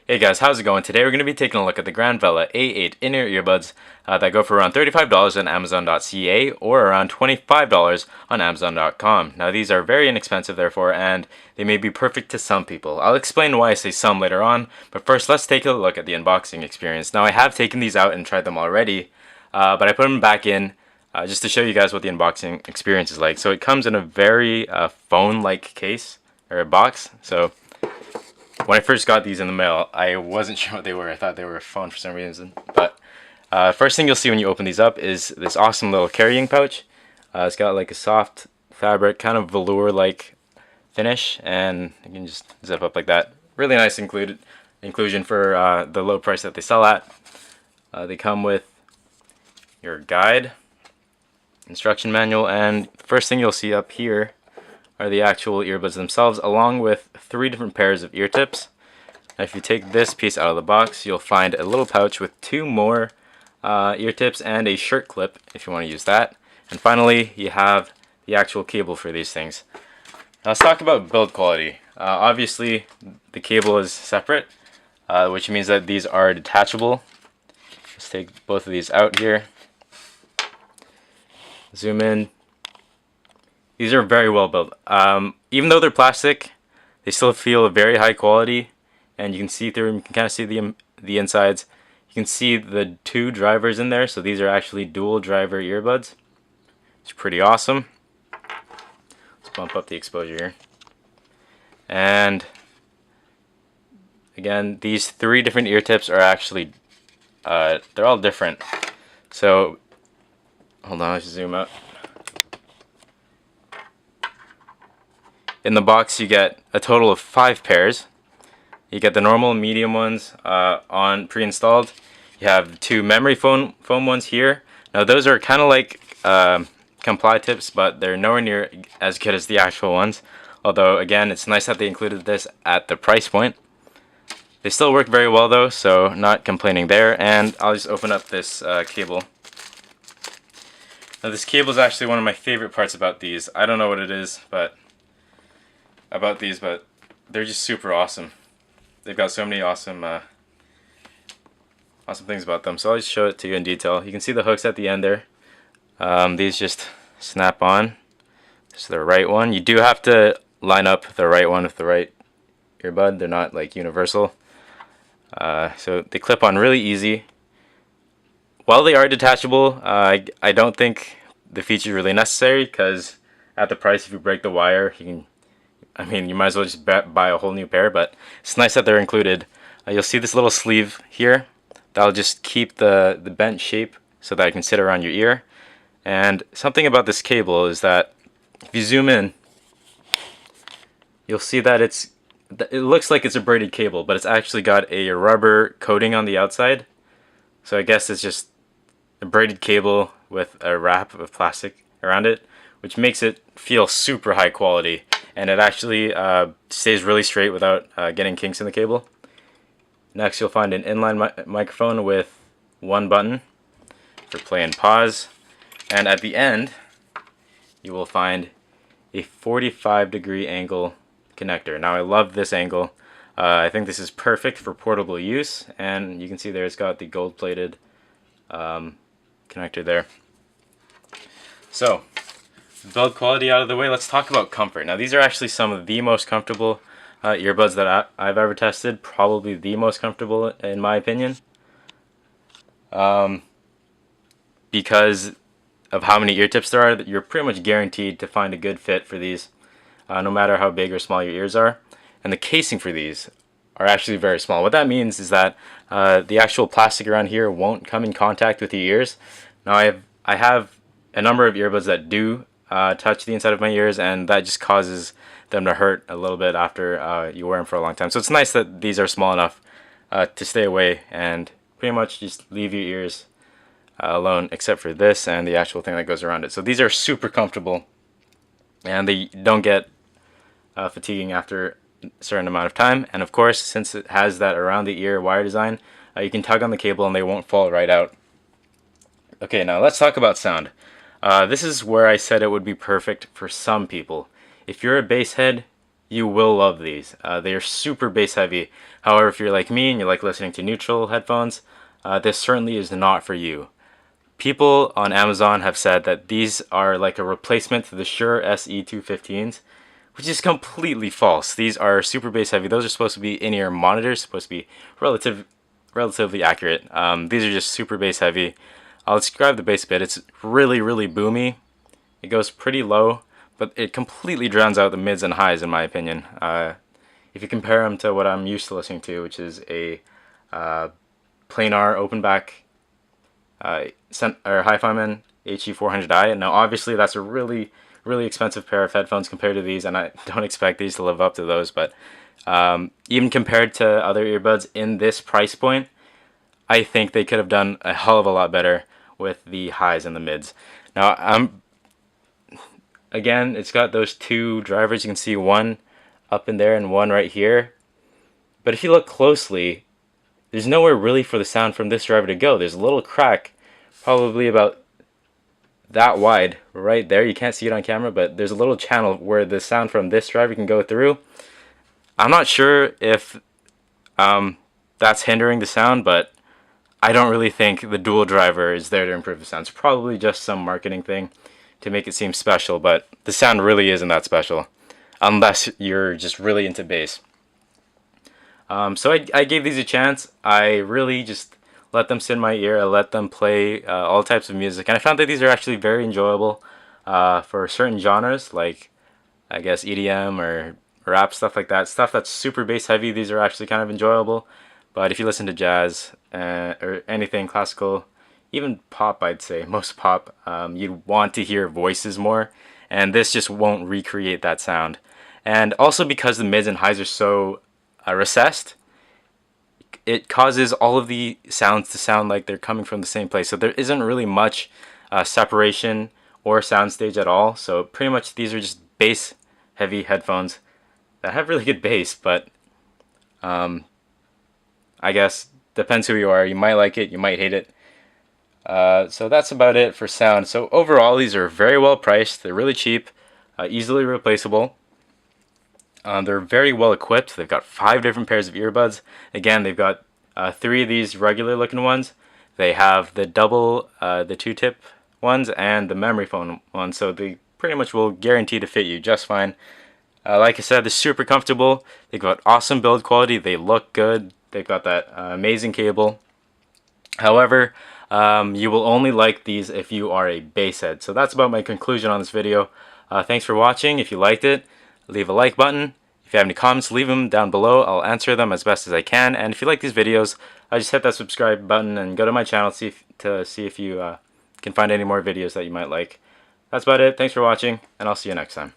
Hey guys, how's it going? Today we're going to be taking a look at the Granvela A8 in-ear earbuds that go for around $35 on Amazon.ca or around $25 on Amazon.com. Now these are very inexpensive therefore, and they may be perfect to some people. I'll explain why I say some later on, but first let's take a look at the unboxing experience. Now I have taken these out and tried them already, but I put them back in just to show you guys what the unboxing experience is like. So it comes in a very phone-like case, or a box. So when I first got these in the mail, I wasn't sure what they were. I thought they were a phone for some reason. But first thing you'll see when you open these up is this awesome little carrying pouch. It's got like a soft fabric, kind of velour-like finish, and you can just zip up like that. Really nice inclusion for the low price that they sell at. They come with your guide, instruction manual, and the first thing you'll see up here are the actual earbuds themselves, along with 3 different pairs of ear tips. Now, if you take this piece out of the box, you'll find a little pouch with 2 more ear tips and a shirt clip if you want to use that. And finally, you have the actual cable for these things. Now let's talk about build quality. Obviously, the cable is separate, which means that these are detachable. Let's take both of these out here. Zoom in. These are very well built. Even though they're plastic, they still feel very high quality, and you can see through them. You can kind of see the insides. You can see the 2 drivers in there, so these are actually dual driver earbuds. It's pretty awesome. Let's bump up the exposure here. And again, these 3 different ear tips are actually they're all different. So hold on, let's zoom out. In the box you get a total of 5 pairs. You get the normal medium ones on pre-installed. You have 2 memory foam ones here. Now those are kind of like comply tips, but they're nowhere near as good as the actual ones. Although again, it's nice that they included this at the price point. They still work very well though, so not complaining there. And I'll just open up this cable. Now this cable is actually one of my favorite parts about these. I don't know what it is, but they're just super awesome. They've got so many awesome things about them. So I'll just show it to you in detail. You can see the hooks at the end there. These just snap on. This is the right one. You do have to line up the right one with the right earbud. They're not like universal. So they clip on really easy. While they are detachable, I don't think the feature is really necessary, because at the price, if you break the wire, you might as well just buy a whole new pair. But it's nice that they're included. You'll see this little sleeve here. That'll just keep the bent shape so that it can sit around your ear. And something about this cable is that if you zoom in, you'll see that it looks like it's a braided cable, but it's actually got a rubber coating on the outside. So I guess it's just a braided cable with a wrap of plastic around it, which makes it feel super high quality. And it actually stays really straight without getting kinks in the cable. Next, you'll find an inline microphone with 1 button for play and pause. And at the end, you will find a 45-degree angle connector. Now, I love this angle. I think this is perfect for portable use. And you can see there it's got the gold-plated connector there. So, build quality out of the way, let's talk about comfort. Now these are actually some of the most comfortable earbuds that I've ever tested. Probably the most comfortable in my opinion. Because of how many ear tips there are, you're pretty much guaranteed to find a good fit for these, no matter how big or small your ears are. And the casing for these are actually very small. What that means is that the actual plastic around here won't come in contact with your ears. Now I have a number of earbuds that do touch the inside of my ears, and that just causes them to hurt a little bit after you wear them for a long time. So it's nice that these are small enough to stay away and pretty much just leave your ears alone, except for this and the actual thing that goes around it. So these are super comfortable, and they don't get fatiguing after a certain amount of time. And of course, since it has that around the ear wire design, you can tug on the cable and they won't fall right out. Okay, now let's talk about sound. This is where I said it would be perfect for some people. If you're a bass head, you will love these. They are super bass heavy. However, if you're like me and you like listening to neutral headphones, this certainly is not for you. People on Amazon have said that these are like a replacement to the Shure SE215s, which is completely false. These are super bass heavy. Those are supposed to be in-ear monitors, supposed to be relatively accurate. These are just super bass heavy. I'll describe the bass a bit. It's really, really boomy. It goes pretty low, but it completely drowns out the mids and highs, in my opinion. If you compare them to what I'm used to listening to, which is a planar open back or Hi-Fi HE400i. Now, obviously, that's a really, really expensive pair of headphones compared to these, and I don't expect these to live up to those. But even compared to other earbuds in this price point, I think they could have done a hell of a lot better with the highs and the mids. Now, again, it's got those two drivers. You can see one up in there and one right here. But if you look closely, there's nowhere really for the sound from this driver to go. There's a little crack, probably about that wide right there. You can't see it on camera, but there's a little channel where the sound from this driver can go through. I'm not sure if that's hindering the sound, but I don't really think the dual driver is there to improve the sound. It's probably just some marketing thing to make it seem special, but the sound really isn't that special unless you're just really into bass. So I gave these a chance. I really just let them sit in my ear. I let them play all types of music, and I found that these are actually very enjoyable for certain genres, like I guess EDM or rap, stuff like that. Stuff that's super bass heavy, these are actually kind of enjoyable. But if you listen to jazz or anything classical, even pop, I'd say, most pop, you'd want to hear voices more, and this just won't recreate that sound. And also because the mids and highs are so recessed, it causes all of the sounds to sound like they're coming from the same place. So there isn't really much separation or soundstage at all. So pretty much these are just bass heavy headphones that have really good bass, but I guess depends who you are. You might like it, you might hate it. So that's about it for sound. So overall, these are very well priced. They're really cheap, easily replaceable. They're very well equipped. They've got 5 different pairs of earbuds. Again, they've got 3 of these regular looking ones. They have the double, the 2-tip ones and the memory foam ones. So they pretty much will guarantee to fit you just fine. Like I said, they're super comfortable. They've got awesome build quality. They look good. They've got that amazing cable. However, you will only like these if you are a bass head. So that's about my conclusion on this video. Thanks for watching. If you liked it, leave a like button. If you have any comments, leave them down below. I'll answer them as best as I can. And if you like these videos, just hit that subscribe button and go to my channel to see if you can find any more videos that you might like. That's about it. Thanks for watching, and I'll see you next time.